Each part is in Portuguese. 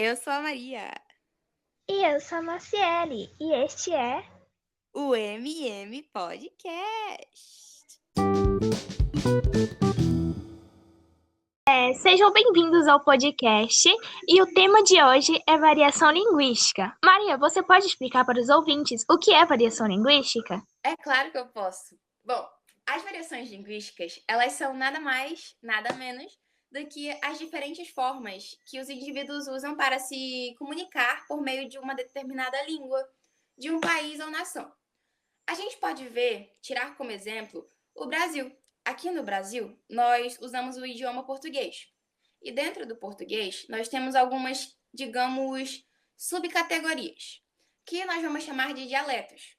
Eu sou a Maria, E eu sou a Maciele, e este é. o MM Podcast. Sejam bem-vindos ao podcast, e o tema de hoje é variação linguística. Maria, você pode explicar para os ouvintes o que é variação linguística? É claro que eu posso. Bom, as variações linguísticas, elas são nada mais, nada menos do que as diferentes formas que os indivíduos usam para se comunicar por meio de uma determinada língua de um país ou nação. A gente pode tirar como exemplo, o Brasil. Aqui no Brasil, nós usamos o idioma português. E dentro do português, nós temos algumas, digamos, subcategorias, que nós vamos chamar de dialetos.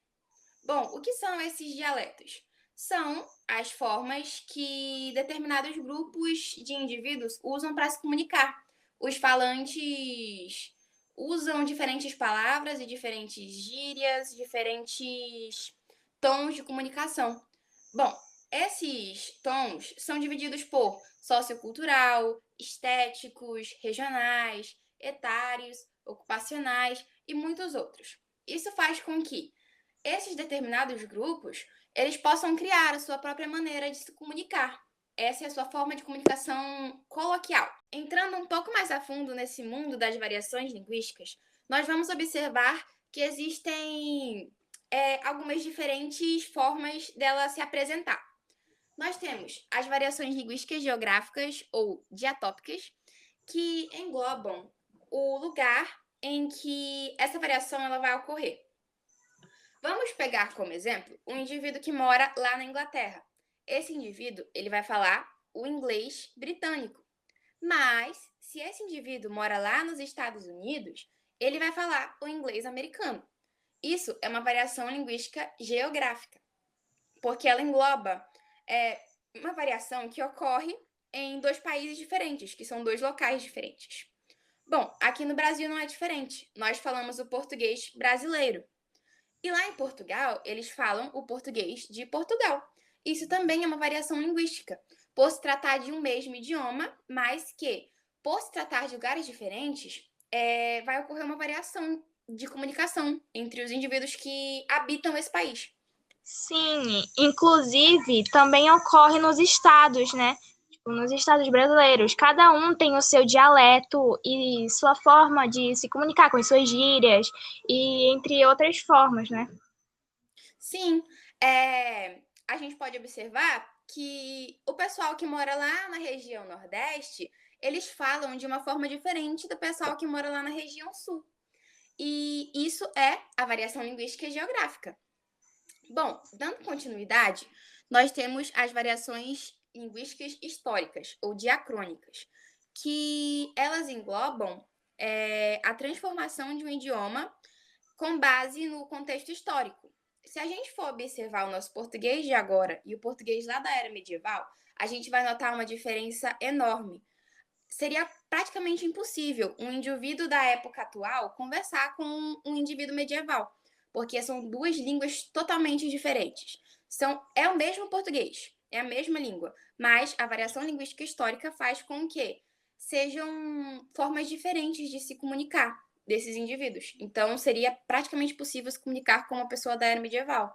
Bom, o que são esses dialetos? São as formas que determinados grupos de indivíduos usam para se comunicar. Os falantes usam diferentes palavras e diferentes gírias, diferentes tons de comunicação. Bom, esses tons são divididos por sociocultural, estéticos, regionais, etários, ocupacionais e muitos outros. Isso faz com que esses determinados grupos, eles possam criar a sua própria maneira de se comunicar. Essa é a sua forma de comunicação coloquial. Entrando um pouco mais a fundo nesse mundo das variações linguísticas, nós vamos observar que existem algumas diferentes formas dela se apresentar. Nós temos as variações linguísticas geográficas ou diatópicas, que englobam o lugar em que essa variação ela vai ocorrer. Vamos pegar como exemplo um indivíduo que mora lá na Inglaterra. Esse indivíduo ele vai falar o inglês britânico. Mas, se esse indivíduo mora lá nos Estados Unidos, ele vai falar o inglês americano. Isso é uma variação linguística geográfica, porque ela engloba uma variação que ocorre em dois países diferentes, que são dois locais diferentes. Bom, aqui no Brasil não é diferente. Nós falamos o português brasileiro. E lá em Portugal, eles falam o português de Portugal. Isso também é uma variação linguística, por se tratar de um mesmo idioma, mas que, por se tratar de lugares diferentes, vai ocorrer uma variação de comunicação entre os indivíduos que habitam esse país. Sim, inclusive também ocorre nos estados, né? Tipo, nos estados brasileiros. Cada um tem o seu dialeto e sua forma de se comunicar com as suas gírias, e entre outras formas, né? Sim, a gente pode observar que o pessoal que mora lá na região Nordeste, eles falam de uma forma diferente do pessoal que mora lá na região Sul. E isso é a variação linguística e geográfica. Bom, dando continuidade, nós temos as variações linguísticas históricas ou diacrônicas, que elas englobam a transformação de um idioma com base no contexto histórico. Se a gente for observar o nosso português de agora e o português lá da era medieval, a gente vai notar uma diferença enorme. Seria praticamente impossível um indivíduo da época atual conversar com um indivíduo medieval, porque são duas línguas totalmente diferentes. É o mesmo português, é a mesma língua, mas a variação linguística histórica faz com que sejam formas diferentes de se comunicar desses indivíduos. Então, seria praticamente possível se comunicar com uma pessoa da era medieval.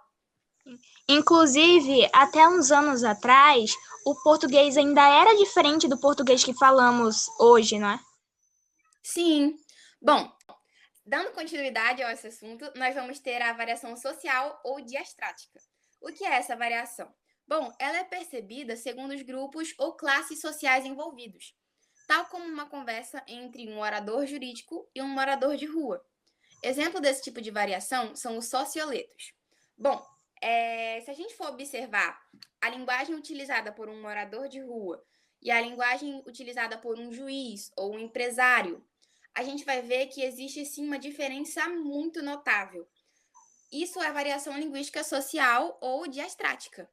Inclusive, até uns anos atrás, o português ainda era diferente do português que falamos hoje, não é? Sim. Bom, dando continuidade a esse assunto, nós vamos ter a variação social ou diastrática. O que é essa variação? Bom, ela é percebida segundo os grupos ou classes sociais envolvidos, tal como uma conversa entre um orador jurídico e um morador de rua. Exemplo desse tipo de variação são os socioletos. Bom, se a gente for observar a linguagem utilizada por um morador de rua e a linguagem utilizada por um juiz ou um empresário, a gente vai ver que existe sim uma diferença muito notável. Isso é variação linguística social ou diastrática,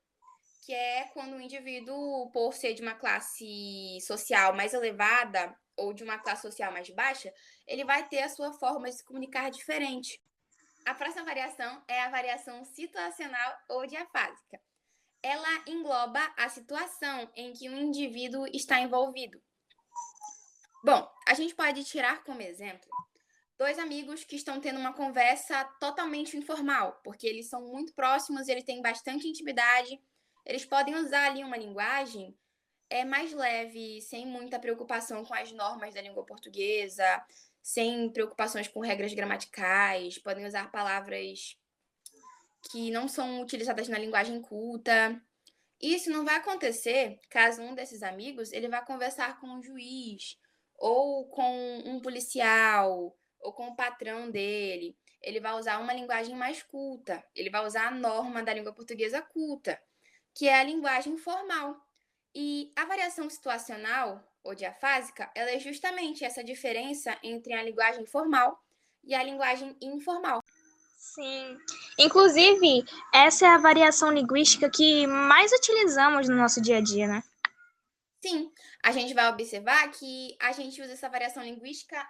que é quando o indivíduo, por ser de uma classe social mais elevada ou de uma classe social mais baixa, ele vai ter a sua forma de se comunicar diferente. A próxima variação é a variação situacional ou diafásica. Ela engloba a situação em que o indivíduo está envolvido. Bom, a gente pode tirar como exemplo dois amigos que estão tendo uma conversa totalmente informal, porque eles são muito próximos, eles têm bastante intimidade, eles podem usar ali uma linguagem mais leve, sem muita preocupação com as normas da língua portuguesa, sem preocupações com regras gramaticais, podem usar palavras que não são utilizadas na linguagem culta. Isso não vai acontecer caso um desses amigos ele vá conversar com um juiz, ou com um policial, ou com o patrão dele. Ele vai usar uma linguagem mais culta, ele vai usar a norma da língua portuguesa culta, que é a linguagem formal. E a variação situacional ou diafásica, ela é justamente essa diferença entre a linguagem formal e a linguagem informal. Sim. Inclusive, essa é a variação linguística que mais utilizamos no nosso dia a dia, né? Sim, a gente vai observar que a gente usa essa variação linguística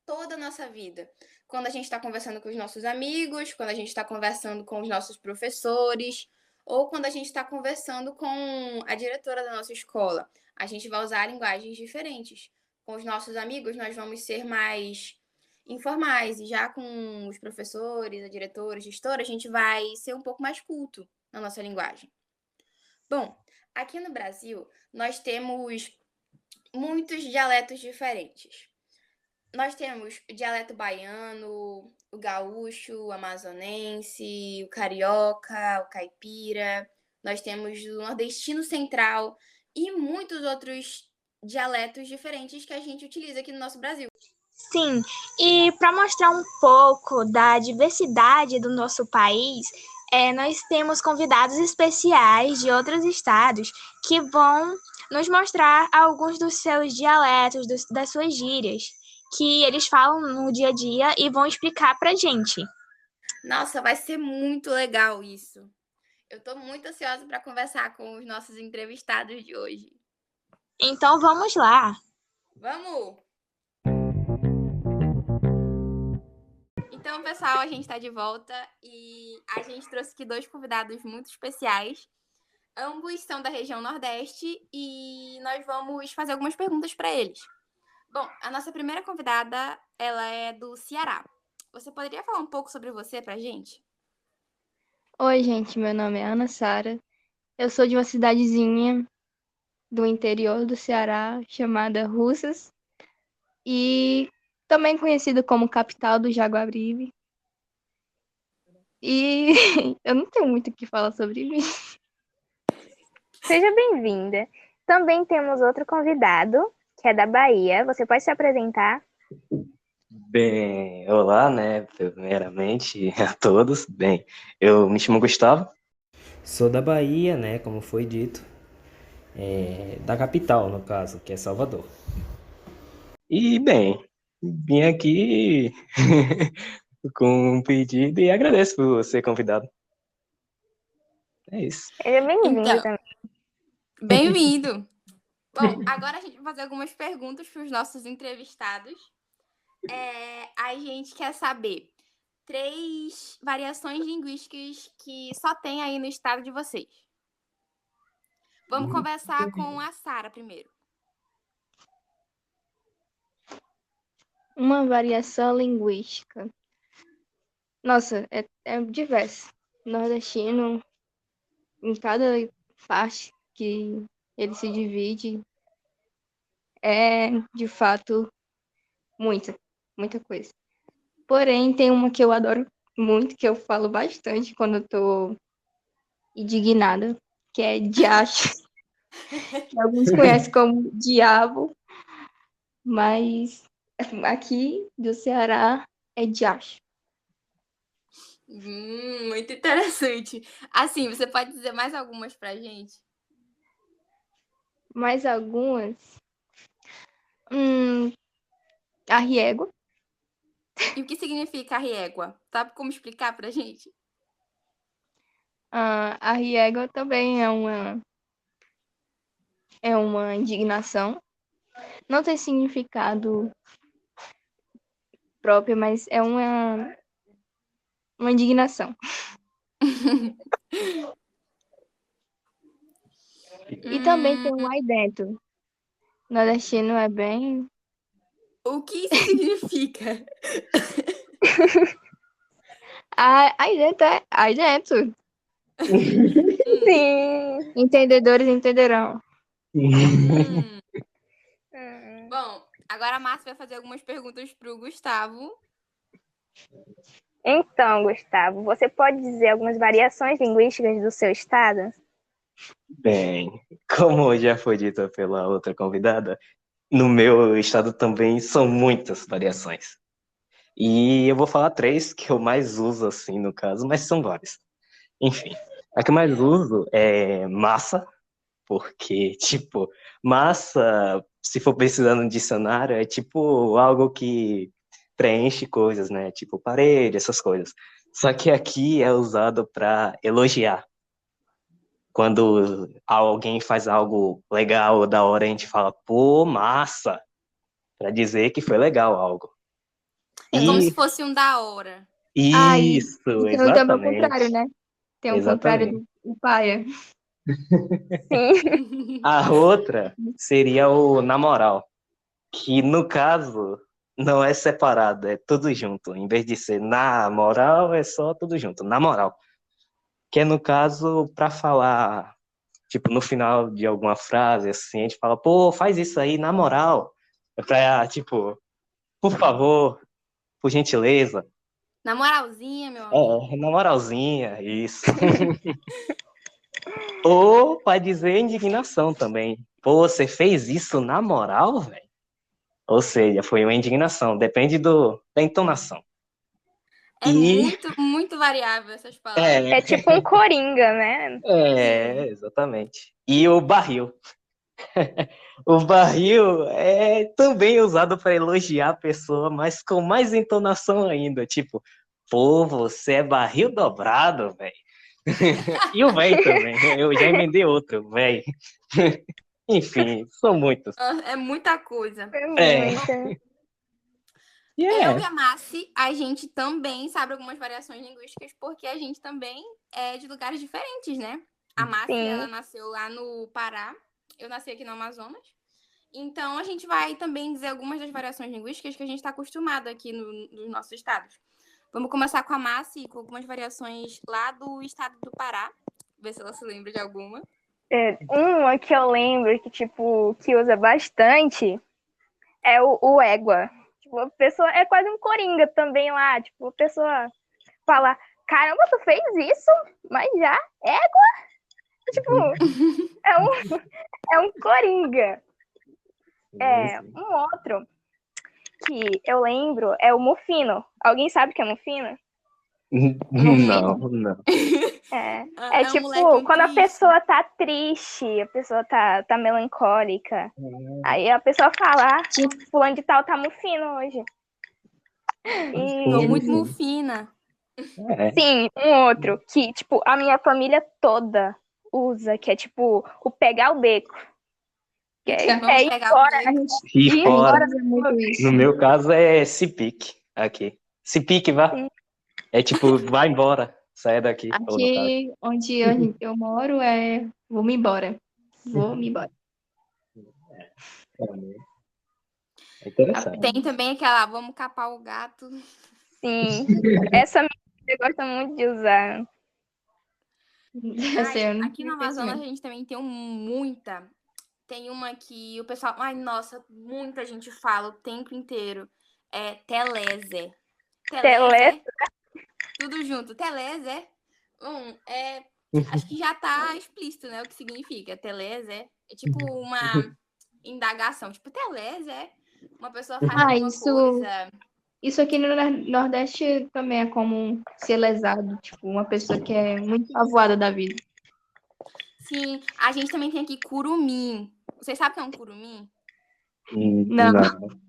toda a nossa vida. Quando a gente está conversando com os nossos amigos, quando a gente está conversando com os nossos professores, ou quando a gente está conversando com a diretora da nossa escola. A gente vai usar linguagens diferentes. Com os nossos amigos, nós vamos ser mais informais, e já com os professores, a diretora, a gestora, a gente vai ser um pouco mais culto na nossa linguagem. Bom, aqui no Brasil, nós temos muitos dialetos diferentes. Nós temos o dialeto baiano, o gaúcho, o amazonense, o carioca, o caipira. Nós temos o nordestino central e muitos outros dialetos diferentes que a gente utiliza aqui no nosso Brasil. Sim, e para mostrar um pouco da diversidade do nosso país, nós temos convidados especiais de outros estados que vão nos mostrar alguns dos seus dialetos, das suas gírias, que eles falam no dia a dia e vão explicar para gente. Nossa, vai ser muito legal isso. Eu estou muito ansiosa para conversar com os nossos entrevistados de hoje. Então vamos lá. Vamos! Então, pessoal, a gente está de volta e a gente trouxe aqui dois convidados muito especiais. Ambos são da região Nordeste e nós vamos fazer algumas perguntas para eles. Bom, a nossa primeira convidada, ela é do Ceará. Você poderia falar um pouco sobre você para a gente? Oi, gente, meu nome é Ana Sara. Eu sou de uma cidadezinha do interior do Ceará chamada Russas e também conhecida como capital do Jaguaribe. E eu não tenho muito o que falar sobre mim. Seja bem-vinda. Também temos outro convidado, que é da Bahia. Você pode se apresentar? Bem, olá, né? Primeiramente a todos. Bem, eu me chamo Gustavo. Sou da Bahia, né? Como foi dito, da capital, no caso, que é Salvador. E, bem, vim aqui com um pedido e agradeço por ser convidado. É isso. Ele é bem-vindo Então, também. bem-vindo! Bom, agora a gente vai fazer algumas perguntas para os nossos entrevistados. A gente quer saber 3 variações linguísticas que só tem aí no estado de vocês. Vamos conversar com a Sara primeiro. Uma variação linguística. Nossa, é diverso. Nordestino, em cada parte que ele se divide, é de fato muita coisa. Porém, tem uma que eu adoro muito, que eu falo bastante quando eu tô indignada, que é diacho, que alguns conhecem como diabo, mas aqui do Ceará é diacho. Muito interessante. Assim, você pode dizer mais algumas pra gente? Mais algumas, arriego. E o que significa régua? Sabe como explicar pra gente? Arriego também é uma indignação. Não tem significado próprio, mas é uma indignação. E também tem um aí dentro. Nordestino é bem O que isso significa? Aí dentro. Sim. Entendedores entenderão. Hum. Hum. Bom, agora a Márcia vai fazer algumas perguntas pro Gustavo. Então, Gustavo, você pode dizer algumas variações linguísticas do seu estado? Bem, como já foi dito pela outra convidada, no meu estado também são muitas variações. E eu vou falar três que eu mais uso, assim, no caso, mas são várias. Enfim, a que eu mais uso é massa, porque, tipo, massa, se for precisar no dicionário, é tipo algo que preenche coisas, né? Tipo parede, essas coisas. Só que aqui é usado para elogiar. Quando alguém faz algo legal ou da hora, a gente fala, pô, massa, para dizer que foi legal algo. É como se E fosse um da hora. Aí, isso, então também é o contrário, exatamente. né? Tem o contrário Exatamente. do paia. Sim. A outra seria o na moral, que no caso não é separado, é tudo junto. Em vez de ser na moral, é só tudo junto, na moral. Que é no caso para falar, tipo, no final de alguma frase, assim, a gente fala, pô, faz isso aí, na moral. É pra, tipo, por favor, por gentileza. Na moralzinha, meu amigo. É, na moralzinha, isso. Ou para dizer indignação também. Pô, você fez isso na moral, velho? Ou seja, foi uma indignação, depende da entonação. É E muito, muito variável essas palavras. é, É tipo um coringa, né? Sim. exatamente. E o barril. O barril é também usado para elogiar a pessoa, mas com mais entonação ainda, tipo, pô, você é barril dobrado, velho. E o velho também, eu já emendei outro, velho. Enfim, são muitos. É muita coisa. É É, muita. e Eu e é. a Massi, a gente também sabe algumas variações linguísticas, porque a gente também é de lugares diferentes, né? A Massi, ela Sim. nasceu lá no Pará, eu nasci aqui no Amazonas. Então, a gente vai também dizer algumas das variações linguísticas que a gente está acostumado aqui nos nossos estados. Vamos começar com a Massi, com algumas variações lá do estado do Pará. Ver se ela se lembra de alguma. É, uma que eu lembro que, tipo, que usa bastante é o égua. Tipo, a pessoa é quase um coringa também lá. Tipo, a pessoa fala, caramba, tu fez isso? Mas já? Égua? Tipo, é um coringa. É, um outro que eu lembro é o mufino. Alguém sabe o que é mufino? Não, não. É É um tipo, molequinho quando a triste. pessoa tá triste, a pessoa tá melancólica. Aí a pessoa fala, fulano de tal tá mufino hoje. Tô E muito Sim, mufina. é. sim, um outro que, tipo, a minha família toda usa, que é tipo o pegar o beco. Que é Vamos ir pegar o embora, A beco. gente, E ir a gente fora, embora usa da muito no isso. meu caso é se pique aqui. Se pique, vá. família. É tipo, vai embora, sai daqui, ou no caso. Aqui onde eu moro é vou-me embora. Vou-me embora. É interessante. Tem também aquela, vamos capar o gato. Sim, essa minha família gosta muito de usar. Essa Ai, eu não aqui no tinha Amazonas conhecimento. a gente também tem muita. Tem uma que o pessoal. Ai, nossa, muita gente fala o tempo inteiro. É Teleze. Tele, Teleze, tudo junto. Teleze. Acho que já tá explícito, né? O que significa. Teleze é tipo uma indagação. Tipo, Teleze é uma pessoa faz Ah, alguma isso, coisa. isso aqui no Nordeste também é comum ser lesado, tipo, uma pessoa que é muito avoada da vida. Sim, a gente também tem aqui curumim. Vocês sabem o que é um curumim? Não. Não.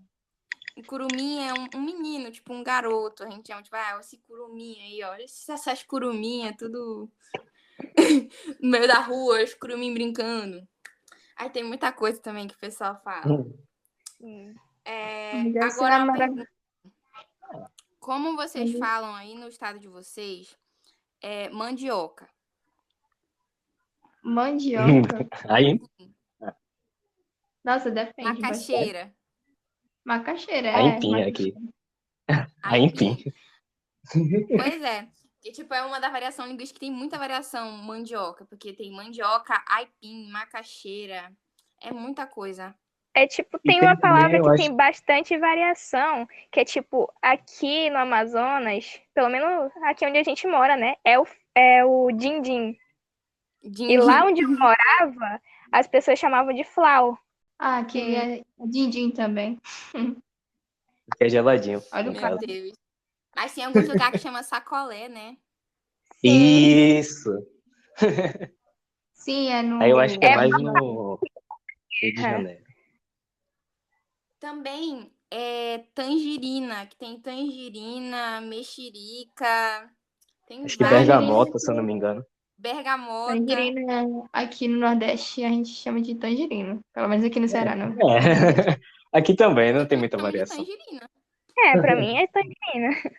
O curumim é um menino, tipo um garoto. A gente chama, tipo, esse curumim aí, ó. Essas curuminhas, tudo no meio da rua, os curumim brincando. Aí tem muita coisa também que o pessoal fala. Essa é Agora a uma maravilha. pergunta. Como vocês falam aí no estado de vocês mandioca? Mandioca. Aí, Nossa, depende bastante. Macaxeira. Macaxeira, Aipim aqui. Aipim. Pois é. Que, tipo, é uma da variação linguística que tem muita variação mandioca, porque tem mandioca, aipim, macaxeira. É muita coisa. É tipo, E tem tem uma também, palavra eu que acho. tem bastante variação, que é tipo, aqui no Amazonas, pelo menos aqui onde a gente mora, né? É o din-din. E lá onde eu morava, as pessoas chamavam de flau. Ah, aqui é din-din também. Que é geladinho, Olha no o Meu cara. caso. Deus. Mas tem alguns lugares que chama sacolé, né? Sim. Isso. Sim, é Aí eu acho que é É no... mais no Rio de barra. Janeiro. Também é tangerina, que tem tangerina, mexerica, tem Acho que várias. bergamota, se eu não me engano. Bergamota. Tangerina, aqui no Nordeste a gente chama de tangerina. Pelo menos aqui no Ceará, não. É. Aqui também não tem muita Chama de variação. tangerina. Pra mim é tangerina.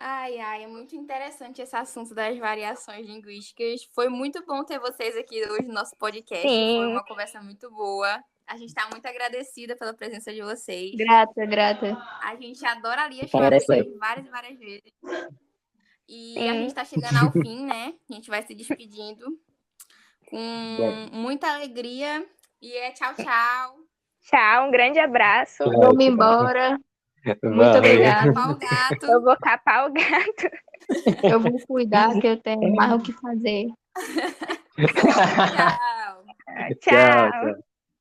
Ai, ai, é muito interessante esse assunto das variações linguísticas. Foi muito bom ter vocês aqui hoje no nosso podcast. Foi Sim, uma conversa muito boa. A gente está muito agradecida pela presença de vocês. Grata, grata. A gente adoraria chamar Parece vocês aí. várias e várias vezes. E a sim. gente está chegando ao fim, né? A gente vai se despedindo com Bom. muita alegria. E é tchau, tchau. Tchau, um grande abraço. Tchau, Vamos tchau. embora. Muito Valeu. obrigada. Capar o gato. Eu vou capar o gato. Eu vou cuidar que eu tenho mais o que fazer. Tchau. Tchau, Tchau. tchau.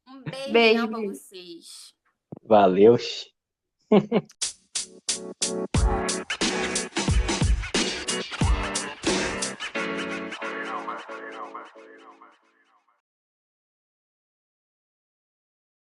Um beijão Beijo, pra beijo. vocês. Valeu.